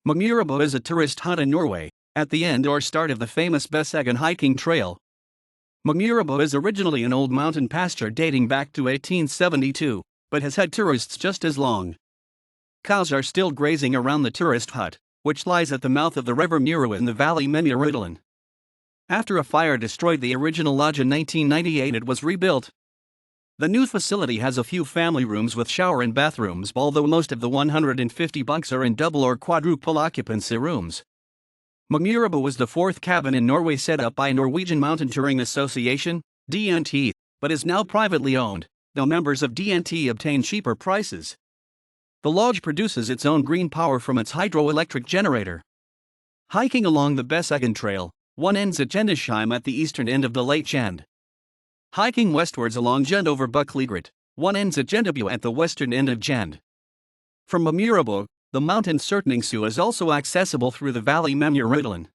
Memurubu is a tourist hut in Norway, at the end or start of the famous Besseggen hiking trail. Memurubu is originally an old mountain pasture dating back to 1872, but has had tourists just as long. Cows are still grazing around the tourist hut, which lies at the mouth of the river Muru in the valley Memurudalen. After a fire destroyed the original lodge in 1998, it was rebuilt. The new facility has a few family rooms with shower and bathrooms, although most of the 150 bunks are in double or quadruple occupancy rooms. Memurubu was the fourth cabin in Norway set up by Norwegian Mountain Touring Association, DNT, but is now privately owned, though members of DNT obtain cheaper prices. The lodge produces its own green power from its hydroelectric generator. Hiking along the Besseggen trail, one ends at Gjendesheim at the eastern end of the Lake Gjende. Hiking westwards along Gjende over Bukkelægret, one ends at Gjendebu at the western end of Gjende. From Memurubu, the mountain Surtningssue is also accessible through the valley Memurudalen.